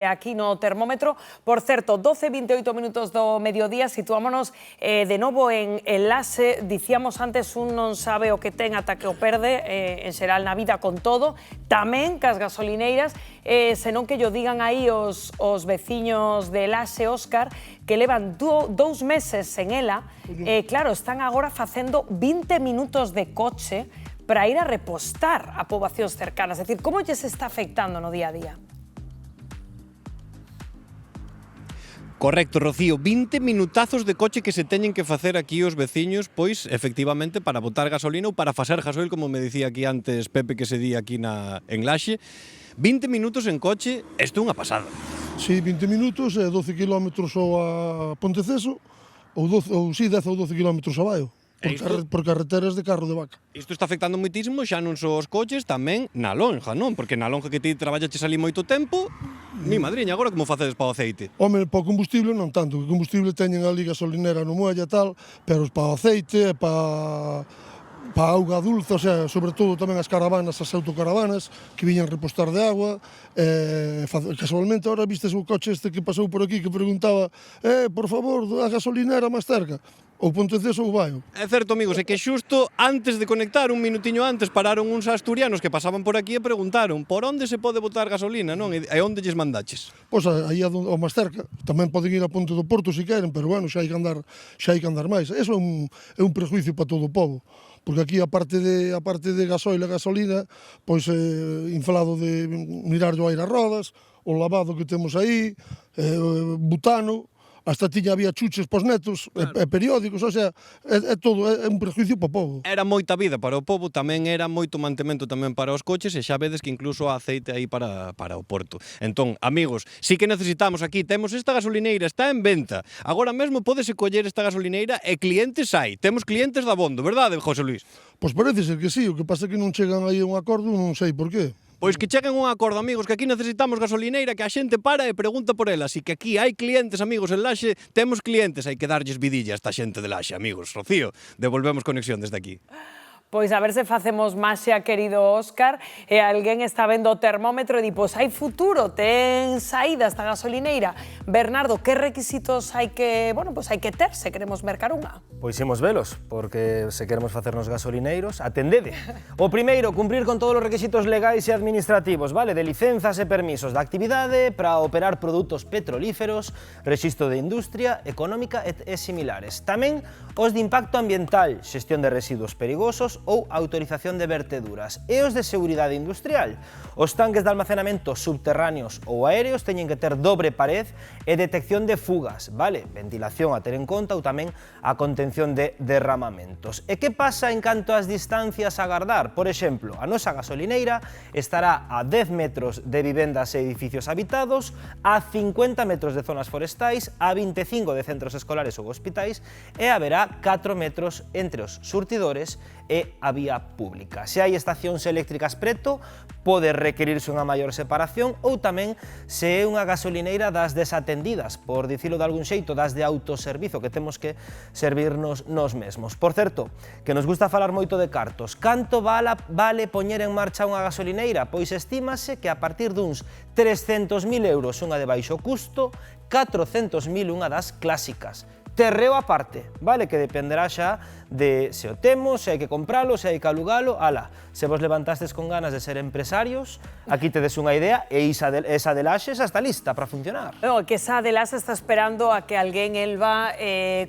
Aquí no termómetro. Por certo, 12:28 minutos do mediodía, situámonos de novo en Laxe. Dicíamos antes, un non sabe o que ten ata que o perde, en xeral na vida con todo, tamén cas gasolineiras, senón que yo digan aí os veciños de Laxe, Óscar, que levan 2 meses sen ela, claro, están agora facendo 20 minutos de coche para ir a repostar a poboacións cercanas. É dicir, como lles está afectando no día a día? Correcto, Rocío, 20 minutazos de coche que se teñen que facer aquí os veciños, pois, efectivamente, para botar gasolina ou para facer gasoil, como me dicía aquí antes Pepe, que se di aquí en Laxe. 20 minutos en coche, isto é unha pasada. Sí, 20 minutos, 12 kilómetros ou a Ponteceso, ou 10 ou 12 kilómetros a Baio. Por carreteras de carro de vaca. Isto está afectando moitísimo, xa non só os coches, tamén na lonja, non? Porque na lonja que ti traballaches ali moito tempo, mi madriña, agora como facedes para o aceite? Home, para o combustible non tanto, que o combustible teñen ali gasolinera no muelle e tal, pero para o aceite, para a auga dulce, o sea, sobre todo tamén as caravanas, as autocaravanas, que viñan repostar de agua, casualmente, ahora vistes o coche este que pasou por aquí, que preguntaba, por favor, a gasolinera máis cerca, ou Ponteceso ou Baio. É certo, amigos, é que xusto antes de conectar, un minutiño antes, pararon uns asturianos que pasaban por aquí e preguntaron por onde se pode botar gasolina, non? E onde lles mandaches? Pois aí ao máis cerca, tamén poden ir a Ponte do Porto se queren, pero bueno, xa hai que andar máis. Eso é un prejuicio para todo o pobo. Porque aquí, aparte de gasoil e gasolina, pois inflado de mirar o aire a rodas, o lavado que temos aí, butano, hasta había chuches pos netos, e periódicos, o sea, é todo, é un prejuicio para o pobo. Era moita vida para o pobo, tamén era moito mantemento tamén para os coches, e xa vedes que incluso há aceite aí para o porto. Entón, amigos, sí que necesitamos aquí, temos esta gasolineira, está en venta. Agora mesmo pódese coller esta gasolineira e clientes hai. Temos clientes da Abondo, verdade, José Luis? Pois parece ser que sí, o que pasa é que non chegan aí a un acordo, non sei por qué. Pois que cheguen un acordo, amigos, que aquí necesitamos gasolineira, que a xente para e pregunta por ela. Así que aquí hai clientes, amigos, en Laxe, temos clientes, hai que darlles vidilla a esta xente de Laxe, amigos. Rocío, devolvemos conexión desde aquí. Pois a ver se facemos maxia, querido Óscar, e alguén está vendo o termómetro e di, pois hai futuro, ten saída esta gasolineira. Bernardo, que requisitos hai que, pois hai que ter se queremos mercar unha? Pois imos velos, porque se queremos facernos gasolineiros, atendede. O primeiro, cumprir con todos os requisitos legais e administrativos, vale? De licenzas e permisos da actividade para operar produtos petrolíferos, rexistro de industria, económica e similares. Tamén os de impacto ambiental, xestión de residuos perigosos ou autorización de verteduras. E os de seguridade industrial. Os tanques de almacenamento subterráneos ou aéreos teñen que ter dobre pared e detección de fugas, vale? Ventilación a ter en conta ou tamén a contención de derramamentos. E que pasa en canto ás distancias a agardar? Por exemplo, a nosa gasolineira estará a 10 metros de vivendas e edificios habitados, a 50 metros de zonas forestais, a 25 de centros escolares ou hospitais e haberá 4 metros entre os surtidores e a vía pública. Se hai estacións eléctricas preto, pode requerirse unha maior separación ou tamén se é unha gasolineira das desatendidas, por dicilo de algún xeito, das de autoservizo, que temos que servirnos nos mesmos. Por certo, que nos gusta falar moito de cartos. Canto vale poñer en marcha unha gasolineira? Pois estímase que a partir duns 300.000 euros unha de baixo custo, 400.000 unha das clásicas. Terreo aparte, vale? Que dependerá xa de se o temos, se hai que compralo, se hai que alugalo, ala. Se vos levantastes con ganas de ser empresarios, aquí tedes unha idea e esa de Laxe xa está lista para funcionar. Que esa de Laxe está esperando a que alguén elva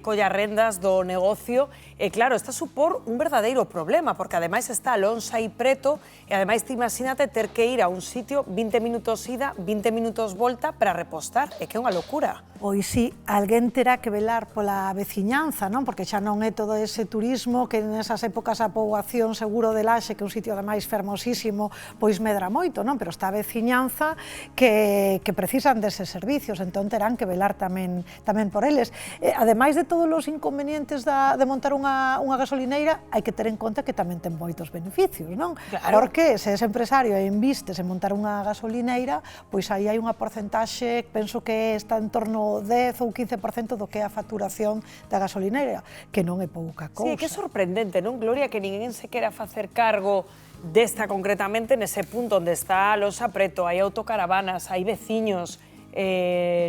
colla rendas do negocio. E claro, está a supor un verdadeiro problema, porque ademais está Alonso aí preto, e ademais te imagínate ter que ir a un sitio 20 minutos ida, 20 minutos volta para repostar, é que é unha locura. Pois sí, alguén terá que velar pola veciñanza, non? Porque xa non é todo ese turismo que nesas épocas a poboación seguro de Laxe, que é un sitio ademais fermosísimo, pois medra moito, non? Pero está a veciñanza que precisan deses servicios, entón terán que velar tamén por eles. Ademais de todos os inconvenientes de montar unha gasolineira, hai que ter en conta que tamén ten moitos beneficios, non? Claro. Porque se és empresario e invistes en montar unha gasolineira, pois aí hai unha porcentaxe, penso que está en torno ao 10 ou 15% do que é a facturación da gasolineira, que non é pouca cousa. Sí, que é sorprendente, non, Gloria, que ninguén se quera facer cargo desta concretamente nese punto onde está a Losa Preto, hai autocaravanas, hai veciños,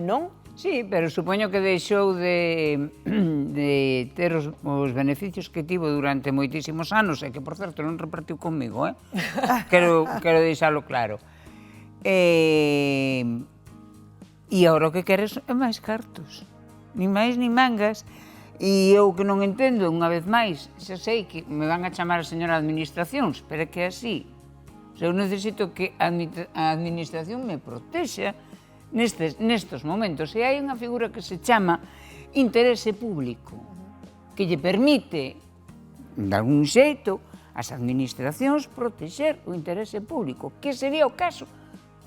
non? Sí, pero supoño que deixou de ter os beneficios que tivo durante moitísimos anos, e que, por certo, non repartiu comigo, quero deixalo claro. E agora o que queres é máis cartos, ni máis ni mangas. E eu que non entendo, unha vez máis, xa sei que me van a chamar a señora administracións, pero é que é así. Eu necesito que a administración me protexa nestes momentos. E hai unha figura que se chama interese público, que lle permite, de algún xeito, ás administracións protexer o interese público, que sería o caso,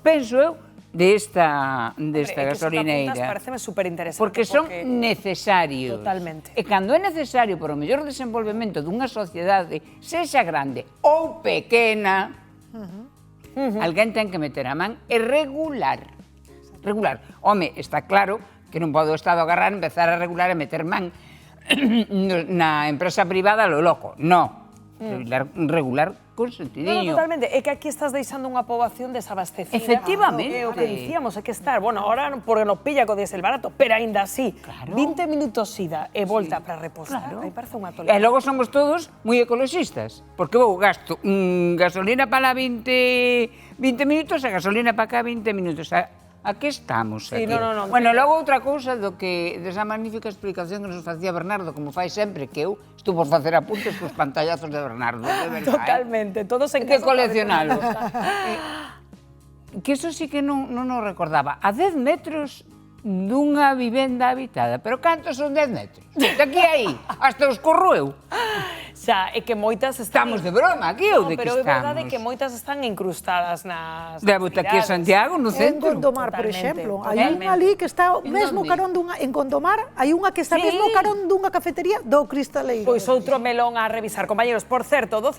penso eu, desta gasolineira. Pareceme superinteresante. Porque son necesarios. Totalmente. E cando é necesario para o mellor desenvolvemento dunha sociedade, sexa grande ou pequena, alguén ten que meter a man e regular. Home, está claro que non pode o Estado agarrar, empezar a regular e meter man na empresa privada lo loco. No. Regular con sentidiño. No, totalmente. É que aquí estás deixando unha poboación desabastecida. Efectivamente. É o que dicíamos, é que estar, bueno, ahora porque nos pilla co diésel barato, pero aínda así, 20 minutos ida e volta para reposar, aí parece unha E tolerante. logo somos todos moi ecoloxistas, porque vou gasto gasolina para 20 minutos e gasolina para cá 20 minutos. A que estamos aquí? Sí, no. Bueno, logo outra cousa desa magnífica explicación que nos facía Bernardo, como fai sempre, que eu estou por facer apuntes cos pantallazos de Bernardo, de verdade. Totalmente, todos en Que casa. coleccionalos. Que eso sí que non o recordaba. A 10 metros dunha vivenda habitada. Pero cantos son 10 metros? Daqui aí, hasta os corro eu. Xa, é que moitas están... Estamos de broma aquí ou de que pero é estamos? verdade que moitas están incrustadas nas... Debo aquí a Santiago, no En centro. Gondomar, por Totalmente, exemplo, hai totalmente. unha ali que está En mesmo onde? carón dunha... En Gondomar hai unha que está Sí. mesmo carón dunha cafetería do Cristaleiro. Pois outro melón a revisar. Compañeros, por certo, 12